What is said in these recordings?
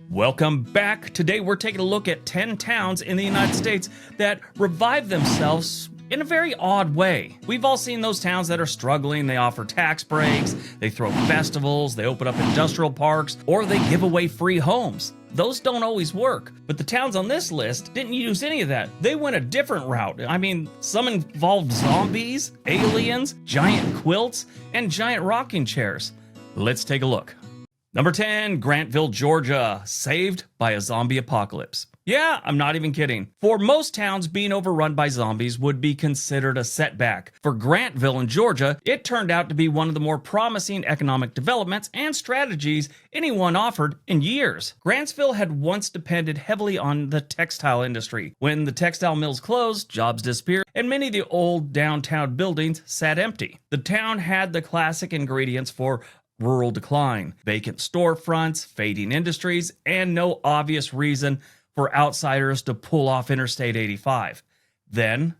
Welcome back. Today we're taking a look at 10 towns in the United States that revive themselves in a very odd way. We've all seen those towns that are struggling. They offer tax breaks, they throw festivals, they open up industrial parks, or they give away free homes. Those don't always work, but the towns on this list didn't use any of that. They went a different route. I mean, some involved zombies, aliens, giant quilts, and giant rocking chairs. Let's take a look. Number 10, Grantville, Georgia, saved by a zombie apocalypse. Yeah, I'm not even kidding. For most towns, being overrun by zombies would be considered a setback. For Grantville in Georgia, it turned out to be one of the more promising economic developments and strategies anyone offered in years. Grantville had once depended heavily on the textile industry. When the textile mills closed, jobs disappeared, and many of the old downtown buildings sat empty. The town had the classic ingredients for rural decline: vacant storefronts, fading industries, and no obvious reason for outsiders to pull off Interstate 85. Then,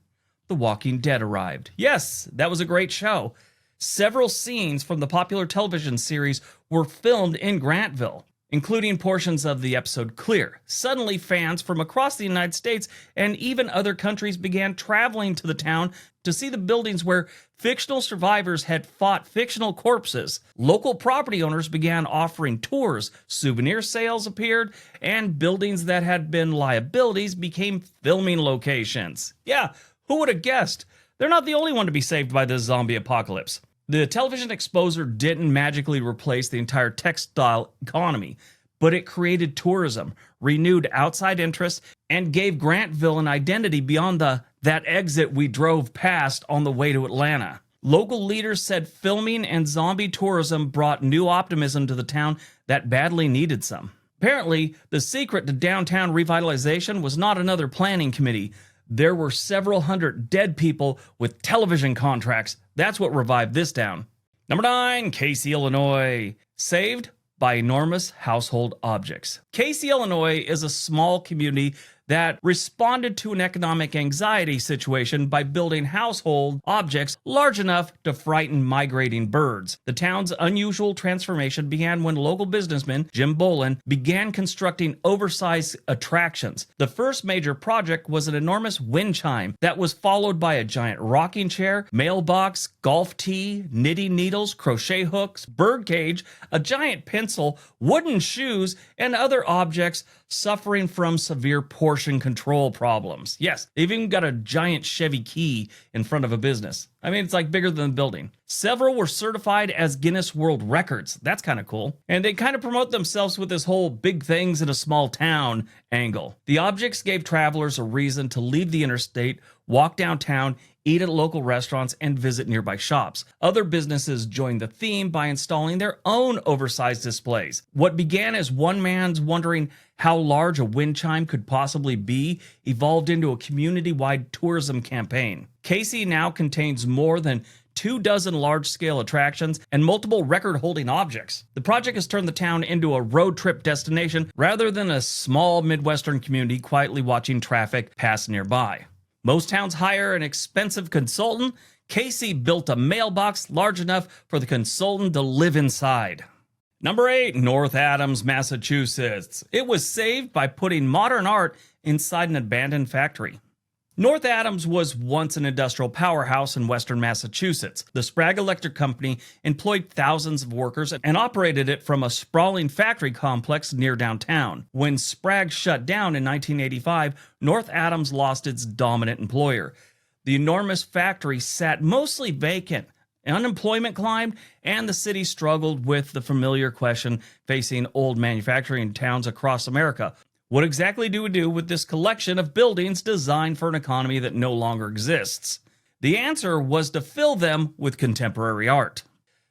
The Walking Dead arrived. Yes, that was a great show. Several scenes from the popular television series were filmed in Grantville, including portions of the episode Clear. Suddenly, fans from across the United States and even other countries began traveling to the town to see the buildings where fictional survivors had fought fictional corpses. Local property owners began offering tours, souvenir sales appeared, and buildings that had been liabilities became filming locations. Yeah, who would have guessed? They're not the only one to be saved by this zombie apocalypse. The television exposure didn't magically replace the entire textile economy, but it created tourism, renewed outside interest, and gave Grantville an identity beyond that exit we drove past on the way to Atlanta. Local leaders said filming and zombie tourism brought new optimism to the town that badly needed some. Apparently, the secret to downtown revitalization was not another planning committee. There were several hundred dead people with television contracts. That's what revived this town. Number 9, Casey, Illinois, saved by enormous household objects. Casey, Illinois is a small community that responded to an economic anxiety situation by building household objects large enough to frighten migrating birds. The town's unusual transformation began when local businessman Jim Bolin began constructing oversized attractions. The first major project was an enormous wind chime that was followed by a giant rocking chair, mailbox, golf tee, knitting needles, crochet hooks, bird cage, a giant pencil, wooden shoes, and other objects suffering from severe portion control problems. Yes, they've even got a giant Chevy key in front of a business. I mean, it's like bigger than the building. Several were certified as Guinness World Records. That's kind of cool. And they kind of promote themselves with this whole big things in a small town angle. The objects gave travelers a reason to leave the interstate, walk downtown, eat at local restaurants, and visit nearby shops. Other businesses joined the theme by installing their own oversized displays. What began as one man's wondering how large a wind chime could possibly be evolved into a community-wide tourism campaign. Casey now contains more than 24 large-scale attractions and multiple record-holding objects. The project has turned the town into a road trip destination rather than a small Midwestern community quietly watching traffic pass nearby. Most towns hire an expensive consultant. Casey built a mailbox large enough for the consultant to live inside. Number 8, North Adams, Massachusetts. It was saved by putting modern art inside an abandoned factory. North Adams was once an industrial powerhouse in western Massachusetts. The Sprague Electric Company employed thousands of workers and operated it from a sprawling factory complex near downtown. When Sprague shut down in 1985, North Adams lost its dominant employer. The enormous factory sat mostly vacant. Unemployment climbed, and the city struggled with the familiar question facing old manufacturing towns across America. What exactly do we do with this collection of buildings designed for an economy that no longer exists? The answer was to fill them with contemporary art.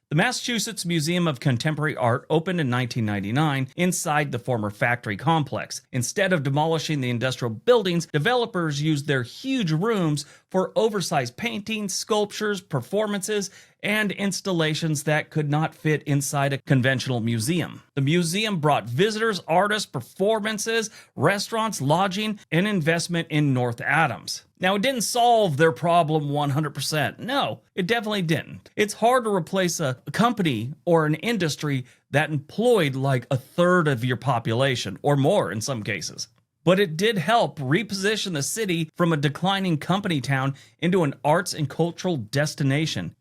The Massachusetts Museum of Contemporary Art opened in 1999 inside the former factory complex. Instead of demolishing the industrial buildings, developers used their huge rooms for oversized paintings, sculptures, performances, and installations that could not fit inside a conventional museum. The museum brought visitors, artists, performances, restaurants, lodging, and investment in North Adams. Now, it didn't solve their problem 100%. No, it definitely didn't. It's hard to replace a company or an industry that employed like a third of your population, or more in some cases. But it did help reposition the city from a declining company town into an arts and cultural destination.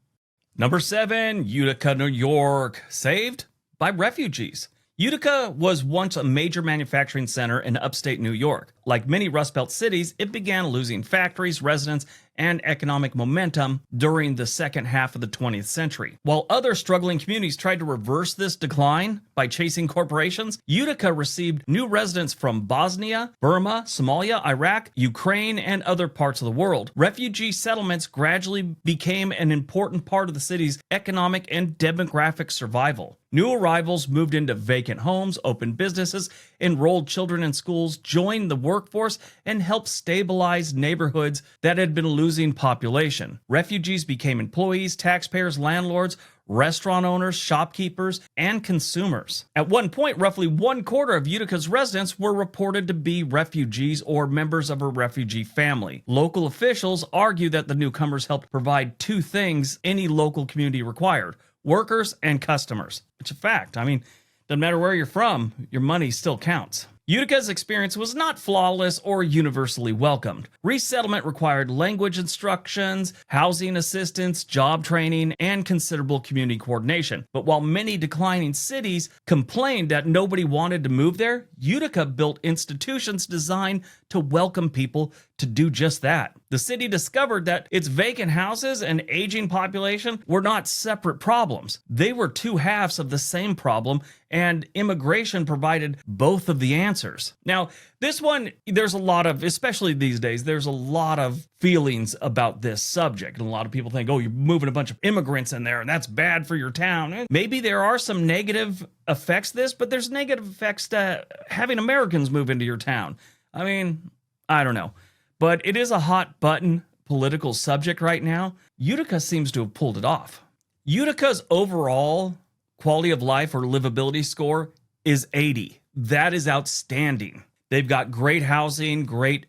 Number 7, Utica, New York, saved by refugees. Utica was once a major manufacturing center in upstate New York. Like many Rust Belt cities, it began losing factories, residents, and economic momentum during the second half of the 20th century. While other struggling communities tried to reverse this decline by chasing corporations, Utica received new residents from Bosnia, Burma, Somalia, Iraq, Ukraine, and other parts of the world. Refugee settlements gradually became an important part of the city's economic and demographic survival. New arrivals moved into vacant homes, opened businesses, enrolled children in schools, joined the workforce, and helped stabilize neighborhoods that had been losing population. Refugees became employees, taxpayers, landlords, restaurant owners, shopkeepers, and consumers. At one point, roughly 1/4 of Utica's residents were reported to be refugees or members of a refugee family. Local officials argue that the newcomers helped provide two things any local community required: workers and customers. It's a fact. I mean, doesn't matter where you're from, your money still counts. Utica's experience was not flawless or universally welcomed. Resettlement required language instructions, housing assistance, job training, and considerable community coordination. But while many declining cities complained that nobody wanted to move there, Utica built institutions designed to welcome people to do just that. The city discovered that its vacant houses and aging population were not separate problems. They were two halves of the same problem, and immigration provided both of the answers. Now, this one, there's a lot of, especially these days, there's a lot of feelings about this subject. And a lot of people think, oh, you're moving a bunch of immigrants in there, and that's bad for your town. Maybe there are some negative effects to this, but there's negative effects to having Americans move into your town. I mean, I don't know. But it is a hot button political subject right now. Utica seems to have pulled it off. Utica's overall quality of life or livability score is 80. That is outstanding. They've got great housing, great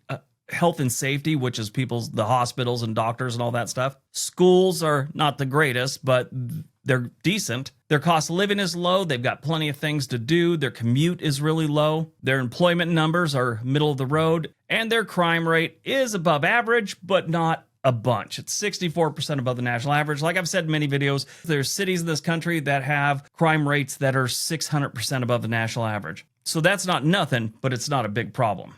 health and safety, which is the hospitals and doctors and all that stuff. Schools are not the greatest, but they're decent. Their cost of living is low. They've got plenty of things to do. Their commute is really low. Their employment numbers are middle of the road. And their crime rate is above average, but not a bunch. It's 64% above the national average. Like I've said in many videos, there's cities in this country that have crime rates that are 600% above the national average. So that's not nothing, but it's not a big problem.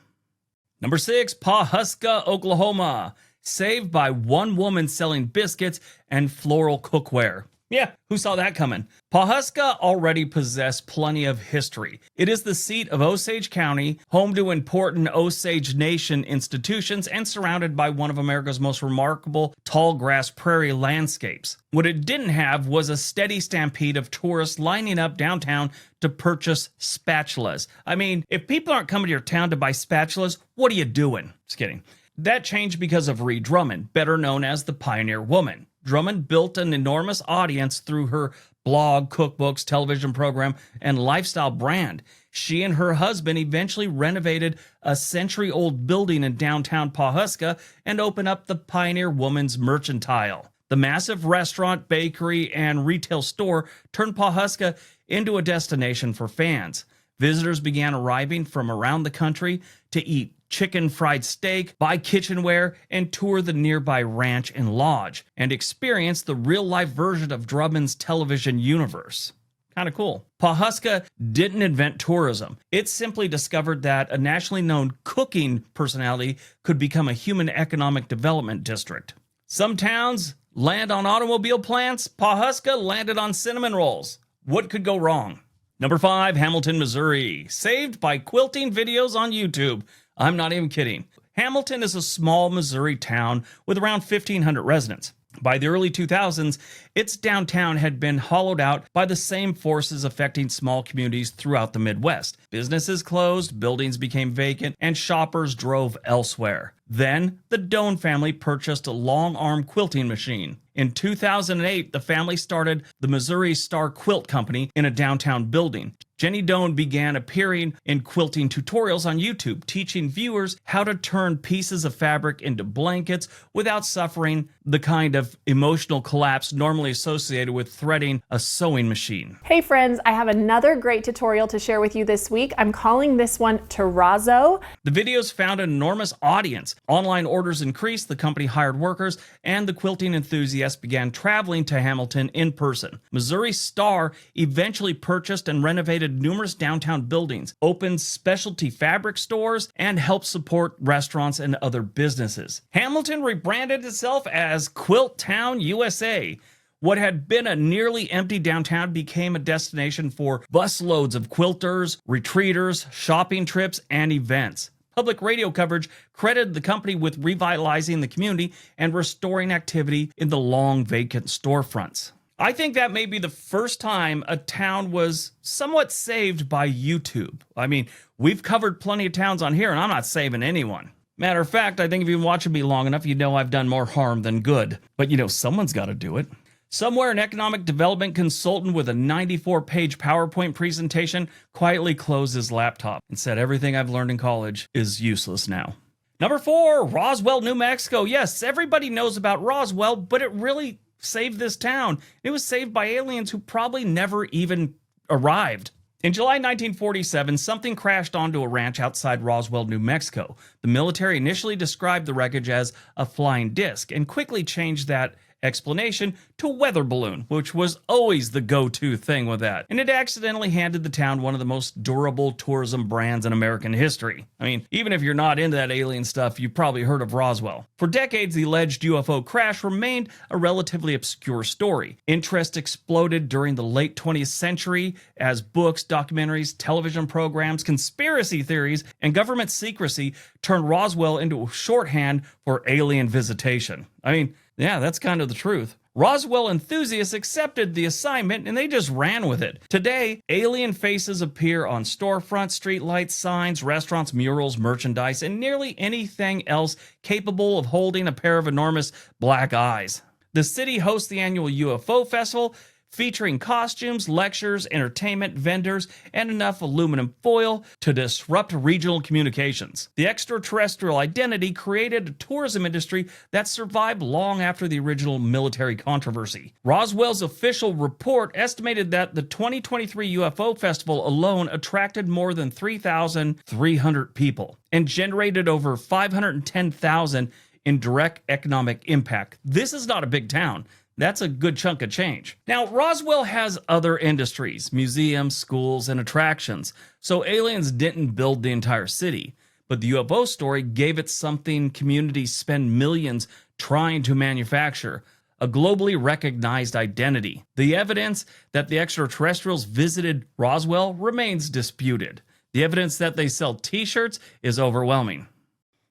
Number 6, Pawhuska, Oklahoma. Saved by one woman selling biscuits and floral cookware. Yeah, who saw that coming? Pawhuska already possessed plenty of history. It is the seat of Osage County, home to important Osage Nation institutions, and surrounded by one of America's most remarkable tall grass prairie landscapes. What it didn't have was a steady stampede of tourists lining up downtown to purchase spatulas. I mean, if people aren't coming to your town to buy spatulas, what are you doing? Just kidding. That changed because of Ree Drummond, better known as the Pioneer Woman. Drummond built an enormous audience through her blog, cookbooks, television program, and lifestyle brand. She and her husband eventually renovated a century-old building in downtown Pawhuska and opened up the Pioneer Woman's Mercantile. The massive restaurant, bakery, and retail store turned Pawhuska into a destination for fans. Visitors began arriving from around the country to eat chicken fried steak, buy kitchenware, and tour the nearby ranch and lodge, and experience the real-life version of Drummond's television universe. Kind of cool. Pawhuska didn't invent tourism. It simply discovered that a nationally known cooking personality could become a human economic development district. Some towns land on automobile plants. Pawhuska landed on cinnamon rolls. What could go wrong? Number 5, Hamilton, Missouri. Saved by quilting videos on YouTube. I'm not even kidding. Hamilton is a small Missouri town with around 1,500 residents. By the early 2000s, its downtown had been hollowed out by the same forces affecting small communities throughout the Midwest. Businesses closed, buildings became vacant, and shoppers drove elsewhere. Then, the Doan family purchased a long-arm quilting machine. In 2008, the family started the Missouri Star Quilt Company in a downtown building. Jenny Doan began appearing in quilting tutorials on YouTube, teaching viewers how to turn pieces of fabric into blankets without suffering the kind of emotional collapse normally associated with threading a sewing machine. Hey friends, I have another great tutorial to share with you this week. I'm calling this one Terrazzo. The videos found an enormous audience. Online orders increased, the company hired workers, and the quilting enthusiasts began traveling to Hamilton in person. Missouri Star eventually purchased and renovated numerous downtown buildings, opened specialty fabric stores, and helped support restaurants and other businesses. Hamilton rebranded itself as Quilt Town, USA. What had been a nearly empty downtown became a destination for busloads of quilters, retreaters, shopping trips, and events. Public radio coverage credited the company with revitalizing the community and restoring activity in the long vacant storefronts. I think that may be the first time a town was somewhat saved by YouTube. I mean, we've covered plenty of towns on here, and I'm not saving anyone. Matter of fact, I think if you've been watching me long enough, you know I've done more harm than good. But someone's got to do it. Somewhere, an economic development consultant with a 94-page PowerPoint presentation quietly closed his laptop and said, everything I've learned in college is useless now. Number 4, Roswell, New Mexico. Yes, everybody knows about Roswell, but it really saved this town. It was saved by aliens who probably never even arrived. In July 1947, something crashed onto a ranch outside Roswell, New Mexico. The military initially described the wreckage as a flying disc and quickly changed that explanation to weather balloon, which was always the go-to thing with that. And it accidentally handed the town one of the most durable tourism brands in American history. I mean, even if you're not into that alien stuff, you've probably heard of Roswell. For decades, the alleged UFO crash remained a relatively obscure story. Interest exploded during the late 20th century as books, documentaries, television programs, conspiracy theories, and government secrecy turned Roswell into a shorthand for alien visitation. I mean, yeah, that's kind of the truth. Roswell enthusiasts accepted the assignment and they just ran with it. Today, alien faces appear on storefronts, streetlights, signs, restaurants, murals, merchandise, and nearly anything else capable of holding a pair of enormous black eyes. The city hosts the annual UFO Festival, featuring costumes, lectures, entertainment, vendors, and enough aluminum foil to disrupt regional communications. The extraterrestrial identity created a tourism industry that survived long after the original military controversy. Roswell's official report estimated that the 2023 UFO Festival alone attracted more than 3,300 people and generated over $510,000 in direct economic impact. This is not a big town. That's a good chunk of change. Now, Roswell has other industries, museums, schools, and attractions, so aliens didn't build the entire city. But the UFO story gave it something communities spend millions trying to manufacture, a globally recognized identity. The evidence that the extraterrestrials visited Roswell remains disputed. The evidence that they sell t-shirts is overwhelming.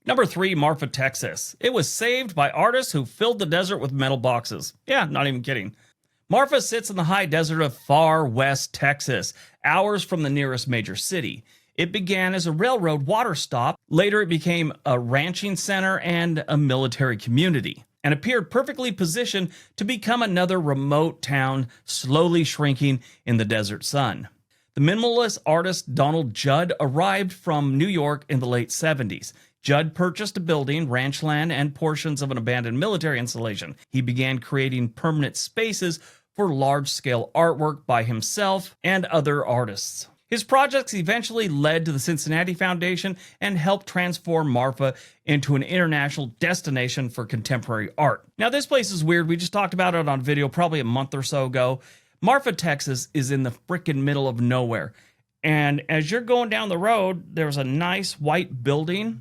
Number 3, Marfa, Texas. It was saved by artists who filled the desert with metal boxes. Yeah, not even kidding. Marfa sits in the high desert of far west Texas, hours from the nearest major city. It began as a railroad water stop. Later, it became a ranching center and a military community, and appeared perfectly positioned to become another remote town slowly shrinking in the desert sun. The minimalist artist Donald Judd arrived from New York in the late 70s. Judd purchased a building, ranch land, and portions of an abandoned military installation. He began creating permanent spaces for large-scale artwork by himself and other artists. His projects eventually led to the Cincinnati Foundation and helped transform Marfa into an international destination for contemporary art. Now, this place is weird. We just talked about it on video probably a month or so ago. Marfa, Texas is in the frickin' middle of nowhere. And as you're going down the road, there's a nice white building,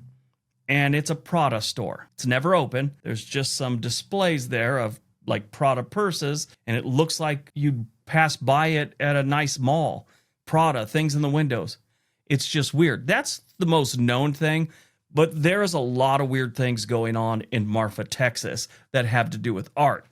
and it's a Prada store. It's never open. There's just some displays there of like Prada purses, and it looks like you pass by it at a nice mall. Prada, things in the windows. It's just weird. That's the most known thing, but there is a lot of weird things going on in Marfa, Texas that have to do with art.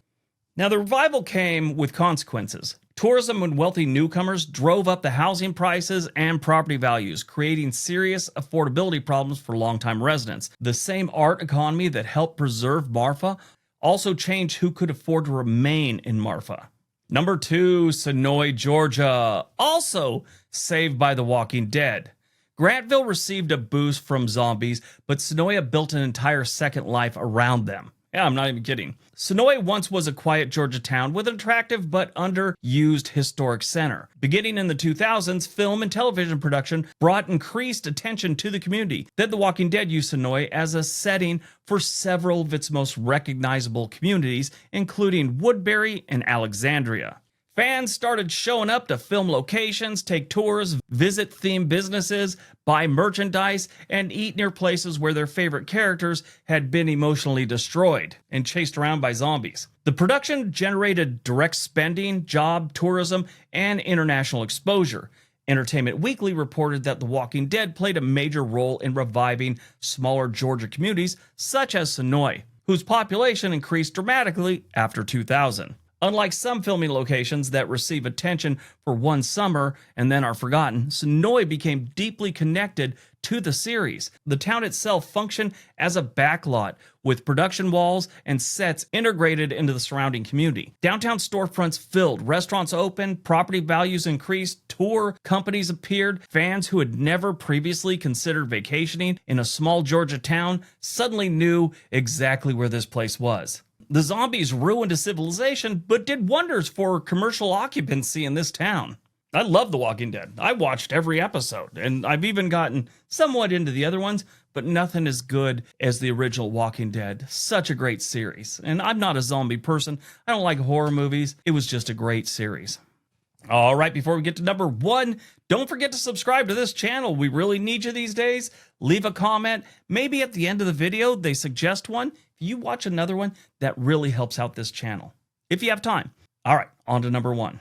Now, the revival came with consequences. Tourism and wealthy newcomers drove up the housing prices and property values, creating serious affordability problems for longtime residents. The same art economy that helped preserve Marfa also changed who could afford to remain in Marfa. Number 2, Senoia, Georgia, also saved by The Walking Dead. Grantville received a boost from zombies, but Senoia built an entire second life around them. Yeah, I'm not even kidding. Senoia once was a quiet Georgia town with an attractive but underused historic center. Beginning in the 2000s, film and television production brought increased attention to the community. Then The Walking Dead used Senoia as a setting for several of its most recognizable communities, including Woodbury and Alexandria. Fans started showing up to film locations, take tours, visit themed businesses, buy merchandise, and eat near places where their favorite characters had been emotionally destroyed and chased around by zombies. The production generated direct spending, job, tourism, and international exposure. Entertainment Weekly reported that The Walking Dead played a major role in reviving smaller Georgia communities such as Senoia, whose population increased dramatically after 2000. Unlike some filming locations that receive attention for one summer and then are forgotten, Senoia became deeply connected to the series. The town itself functioned as a backlot, with production walls and sets integrated into the surrounding community. Downtown storefronts filled, restaurants opened, property values increased, tour companies appeared. Fans who had never previously considered vacationing in a small Georgia town suddenly knew exactly where this place was. The zombies ruined a civilization, but did wonders for commercial occupancy in this town. I love The Walking Dead. I watched every episode, and I've even gotten somewhat into the other ones, but nothing as good as the original Walking Dead. Such a great series. And I'm not a zombie person. I don't like horror movies. It was just a great series. All right, before we get to number 1, don't forget to subscribe to this channel. We really need you these days. Leave a comment. Maybe at the end of the video, they suggest one. If you watch another one, that really helps out this channel, if you have time. All right, on to number 1.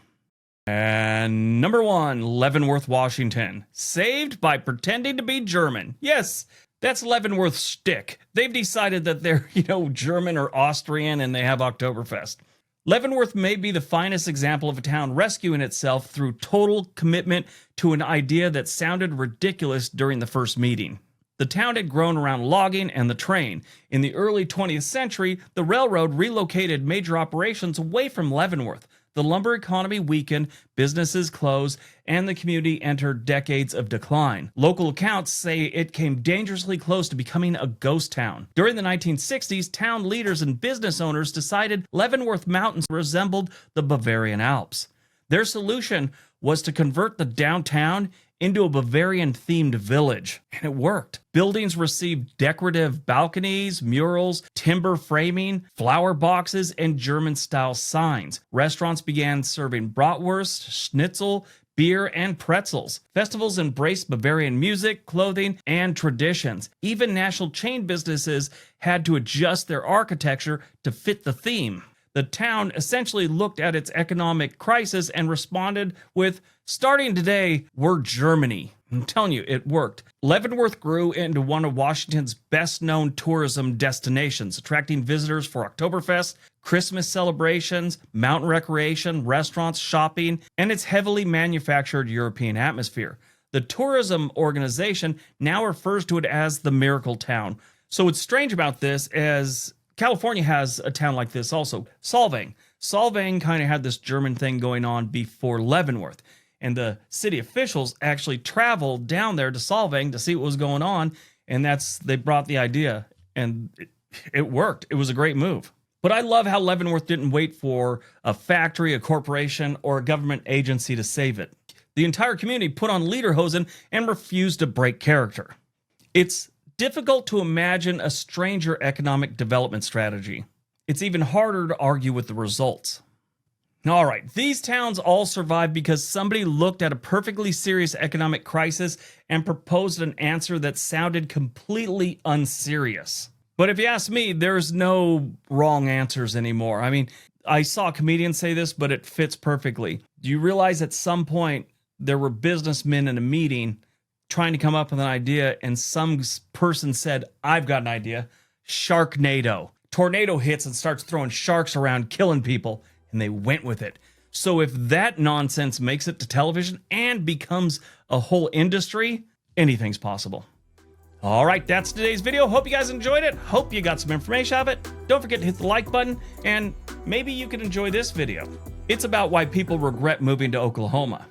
And number 1, Leavenworth, Washington. Saved by pretending to be German. Yes, that's Leavenworth's shtick. They've decided that they're, German or Austrian, and they have Oktoberfest. Leavenworth may be the finest example of a town rescuing itself through total commitment to an idea that sounded ridiculous during the first meeting. The town had grown around logging and the train. In the early 20th century, the railroad relocated major operations away from Leavenworth. The lumber economy weakened, businesses closed, and the community entered decades of decline. Local accounts say it came dangerously close to becoming a ghost town. During the 1960s, town leaders and business owners decided Leavenworth Mountains resembled the Bavarian Alps. Their solution was to convert the downtown into a Bavarian-themed village, and it worked. Buildings received decorative balconies, murals, timber framing, flower boxes, and German-style signs. Restaurants began serving bratwurst, schnitzel, beer, and pretzels. Festivals embraced Bavarian music, clothing, and traditions. Even national chain businesses had to adjust their architecture to fit the theme. The town essentially looked at its economic crisis and responded with, "Starting today, we're Germany." I'm telling you, it worked. Leavenworth grew into one of Washington's best-known tourism destinations, attracting visitors for Oktoberfest, Christmas celebrations, mountain recreation, restaurants, shopping, and its heavily manufactured European atmosphere. The tourism organization now refers to it as the Miracle Town. So what's strange about this is California has a town like this also, Solvang. Solvang kind of had this German thing going on before Leavenworth. And the city officials actually traveled down there to Solvang to see what was going on. And they brought the idea, and it worked. It was a great move. But I love how Leavenworth didn't wait for a factory, a corporation, or a government agency to save it. The entire community put on lederhosen and refused to break character. It's difficult to imagine a stranger economic development strategy. It's even harder to argue with the results. All right, these towns all survived because somebody looked at a perfectly serious economic crisis and proposed an answer that sounded completely unserious. But if you ask me, there's no wrong answers anymore. I mean, I saw a comedian say this, but it fits perfectly. Do you realize at some point there were businessmen in a meeting trying to come up with an idea, and some person said, "I've got an idea. Sharknado." Tornado hits and starts throwing sharks around, killing people, and they went with it. So if that nonsense makes it to television and becomes a whole industry, anything's possible. All right, that's today's video. Hope you guys enjoyed it. Hope you got some information out of it. Don't forget to hit the like button, and maybe you can enjoy this video. It's about why people regret moving to Oklahoma.